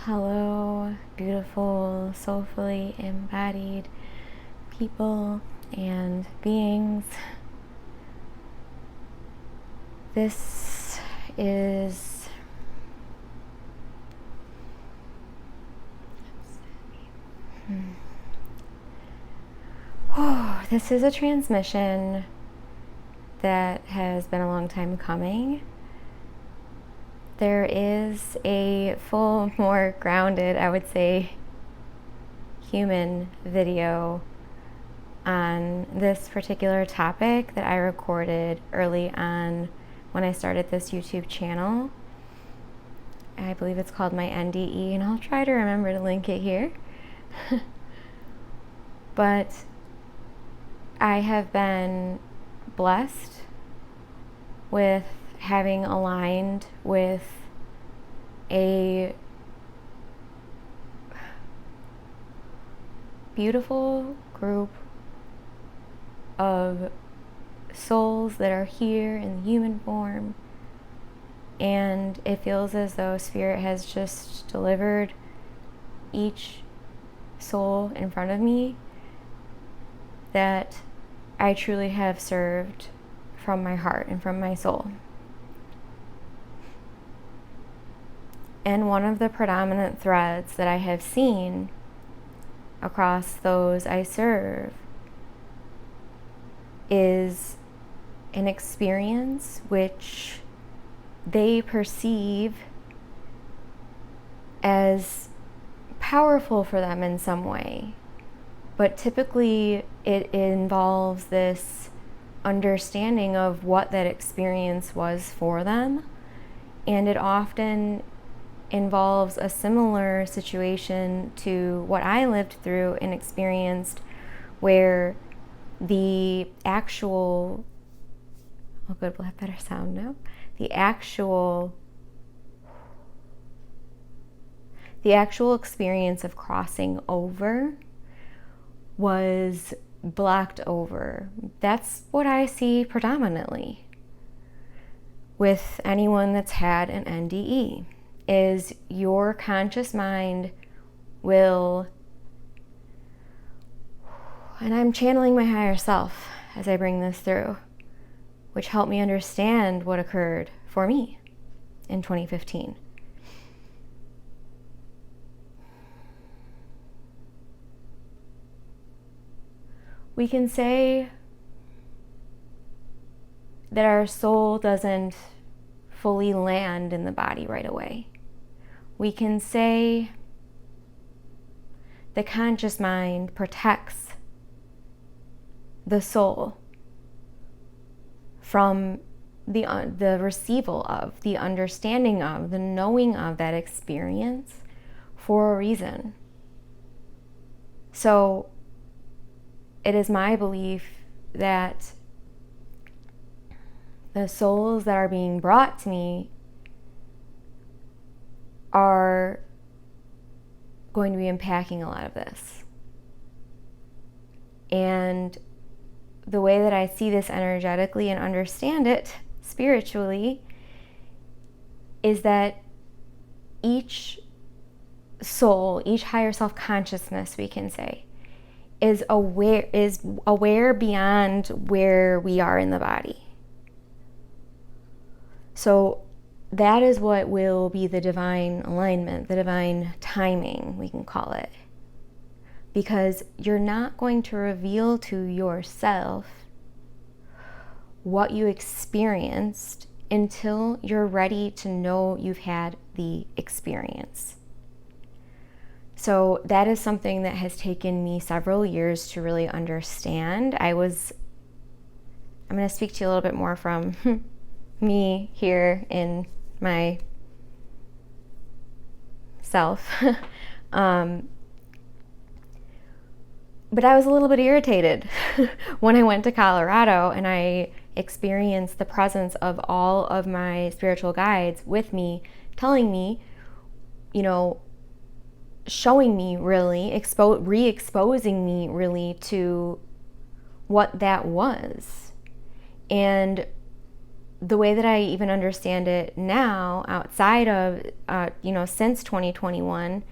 Hello, beautiful, soulfully embodied people and beings. This is this is a transmission that has been a long time coming. There is a full, more grounded, I would say, human video on this particular topic that I recorded early on when I started this YouTube channel. I believe it's called my NDE, and I'll try to remember to link it here. But I have been blessed with having aligned with a beautiful group of souls that are here in the human form, and it feels as though Spirit has just delivered each soul in front of me that I truly have served from my heart and from my soul. And one of the predominant threads that I have seen across those I serve is an experience which they perceive as powerful for them in some way. But typically it involves this understanding of what that experience was for them. And it often involves a similar situation to what I lived through and experienced, where the actual, oh good, we'll have better sound now. The actual experience of crossing over was blocked over. That's what I see predominantly with anyone that's had an NDE, is your conscious mind will, and I'm channeling my higher self as I bring this through, which helped me understand what occurred for me in 2015. We can say that our soul doesn't fully land in the body right away. We can say the conscious mind protects the soul from the receival of, the understanding of, the knowing of that experience for a reason. So it is my belief that the souls that are being brought to me are going to be unpacking a lot of this. And the way that I see this energetically and understand it spiritually is that each soul, each higher self-consciousness, we can say, is aware beyond where we are in the body. So that is what will be the divine alignment, the divine timing, we can call it. Because you're not going to reveal to yourself what you experienced until you're ready to know you've had the experience. So that is something that has taken me several years to really understand. I'm going to speak to you a little bit more from me here in my self. But I was a little bit irritated when I went to Colorado and I experienced the presence of all of my spiritual guides with me, telling me, showing me really, re-exposing me really to what that was. And the way that I even understand it now, outside of, since 2021,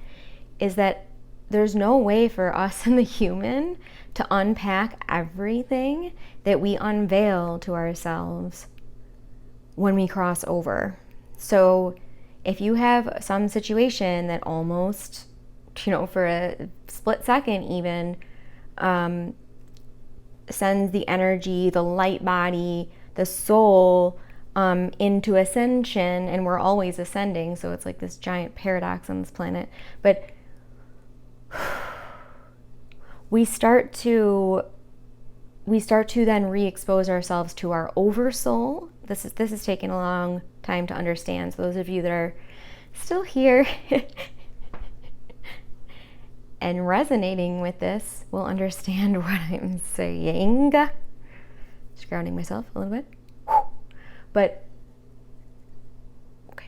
is that there's no way for us and the human to unpack everything that we unveil to ourselves when we cross over. So if you have some situation that almost, for a split second even, sends the energy, the light body, the soul into ascension, and we're always ascending, so it's like this giant paradox on this planet. But we start to then re-expose ourselves to our oversoul. This is taking a long time to understand. So those of you that are still here and resonating with this will understand what I'm saying. Just grounding myself a little bit. But okay.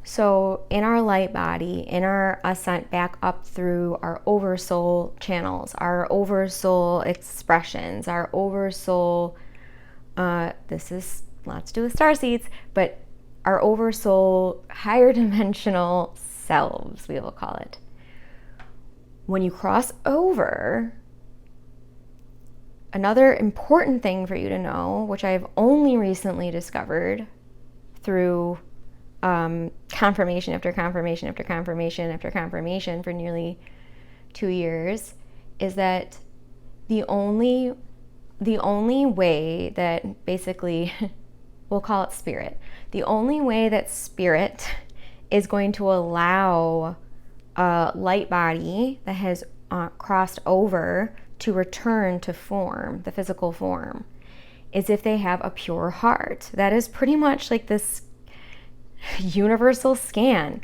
So in our light body, in our ascent back up through our oversoul channels, our oversoul expressions, our oversoul, this is lots to do with starseeds, but our oversoul higher dimensional selves, we will call it. When you cross over, another important thing for you to know, which I've only recently discovered through confirmation after confirmation after confirmation after confirmation for nearly 2 years, is that the only way that basically, we'll call it spirit, the only way that spirit is going to allow a light body that has crossed over to return to form, the physical form, is if they have a pure heart. That is pretty much like this universal scan.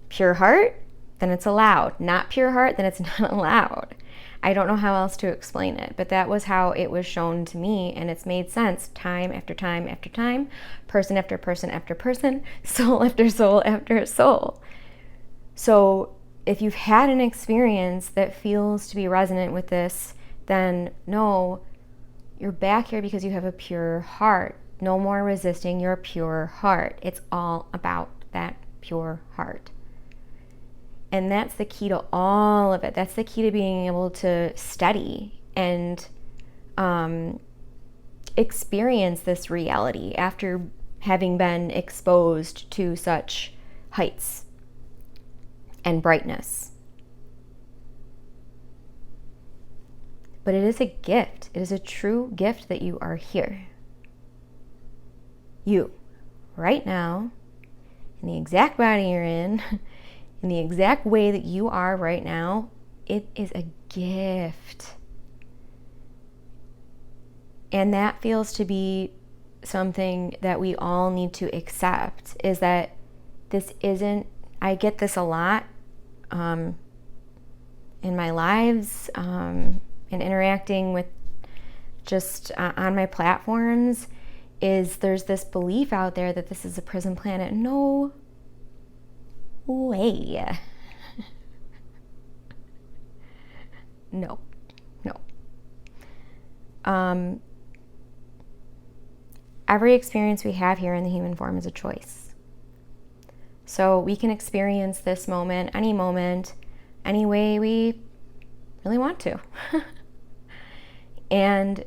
Pure heart, then it's allowed. Not pure heart, then it's not allowed. I don't know how else to explain it, but that was how it was shown to me, and it's made sense time after time after time, person after person after person, soul after soul after soul. So if you've had an experience that feels to be resonant with this, then no, you're back here because you have a pure heart. No more resisting your pure heart. It's all about that pure heart. And that's the key to all of it. That's the key to being able to study and experience this reality after having been exposed to such heights and brightness. But it is a gift. It is a true gift that you are here. You, right now, in the exact body you're in the exact way that you are right now, it is a gift. And that feels to be something that we all need to accept, is that this isn't, I get this a lot in my lives, and interacting with just on my platforms, is there's this belief out there that this is a prison planet. No way. No. Every experience we have here in the human form is a choice. So we can experience this moment, any way we really want to. And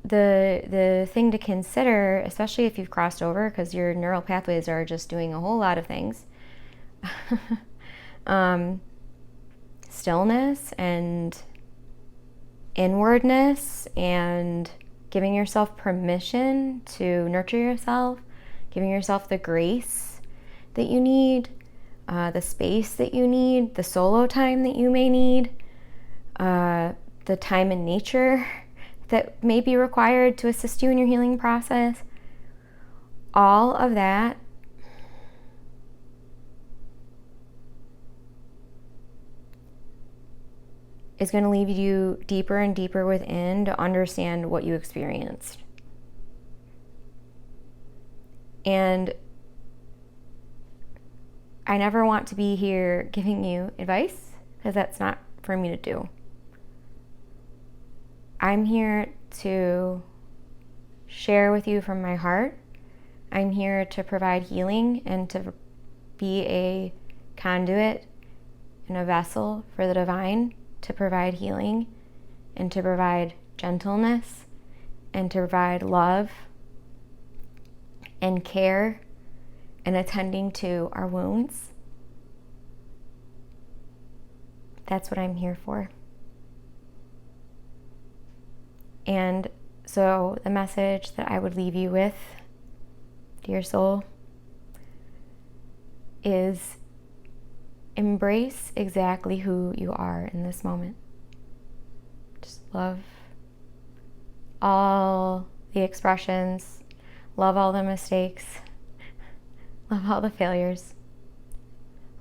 the thing to consider, especially if you've crossed over, because your neural pathways are just doing a whole lot of things, stillness and inwardness, and giving yourself permission to nurture yourself, giving yourself the grace that you need, the space that you need, the solo time that you may need, the time in nature that may be required to assist you in your healing process. All of that is going to lead you deeper and deeper within to understand what you experienced. And I never want to be here giving you advice, because that's not for me to do. I'm here to share with you from my heart. I'm here to provide healing and to be a conduit and a vessel for the divine, to provide healing and to provide gentleness and to provide love and care and attending to our wounds. That's what I'm here for. And so the message that I would leave you with, dear soul, is embrace exactly who you are in this moment. Just love all the expressions, love all the mistakes, love all the failures,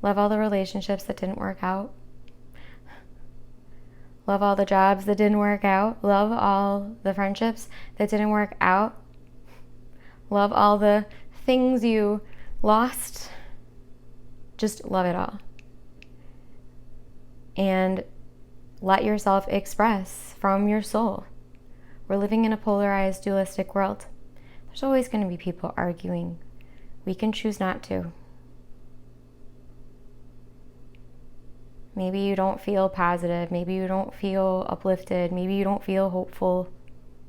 love all the relationships that didn't work out, love all the jobs that didn't work out, love all the friendships that didn't work out, love all the things you lost. Just love it all. And let yourself express from your soul. We're living in a polarized, dualistic world. There's always going to be people arguing. We can choose not to. Maybe you don't feel positive. Maybe you don't feel uplifted. Maybe you don't feel hopeful.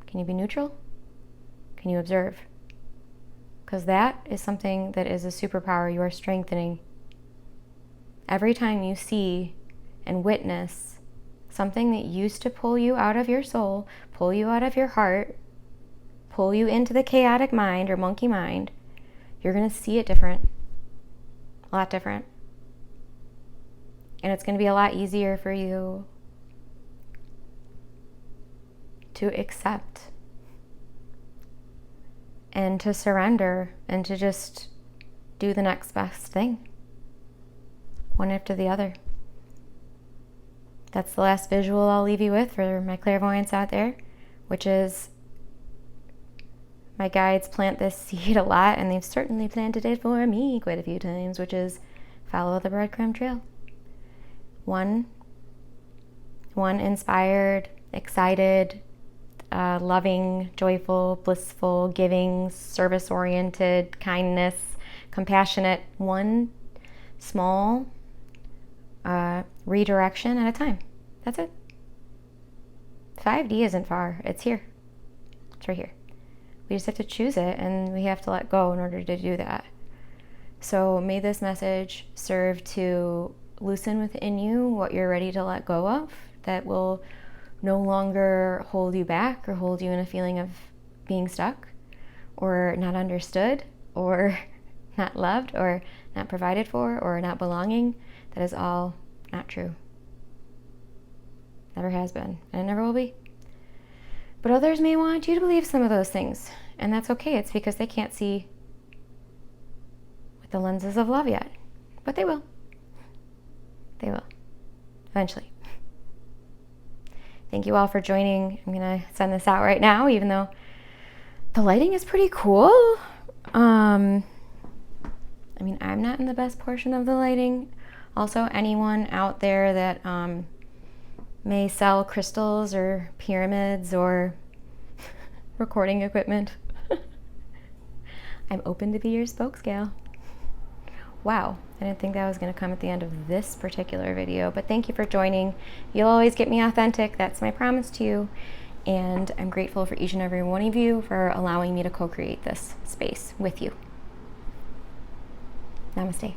Can you be neutral? Can you observe? Because that is something that is a superpower you are strengthening. Every time you see and witness something that used to pull you out of your soul, pull you out of your heart, pull you into the chaotic mind or monkey mind, you're going to see it different. A lot different. And it's going to be a lot easier for you to accept and to surrender and to just do the next best thing, one after the other. That's the last visual I'll leave you with for my clairvoyants out there, which is my guides plant this seed a lot, and they've certainly planted it for me quite a few times, which is follow the breadcrumb trail. One inspired, excited, loving, joyful, blissful, giving, service-oriented, kindness, compassionate, one small redirection at a time. That's it. 5D isn't far. It's here. It's right here. We just have to choose it, and we have to let go in order to do that. So may this message serve to loosen within you what you're ready to let go of, that will no longer hold you back or hold you in a feeling of being stuck or not understood or not loved or not provided for or not belonging. That is all not true. Never has been, and it never will be. But others may want you to believe some of those things, and that's okay. It's because they can't see with the lenses of love yet. But they will. They will. Eventually. Thank you all for joining. I'm going to send this out right now, even though the lighting is pretty cool. I mean, I'm not in the best portion of the lighting. Also, anyone out there that may sell crystals or pyramids or recording equipment, I'm open to be your spokesgal. Wow, I didn't think that was going to come at the end of this particular video, but thank you for joining. You'll always get me authentic. That's my promise to you. And I'm grateful for each and every one of you for allowing me to co-create this space with you. Namaste.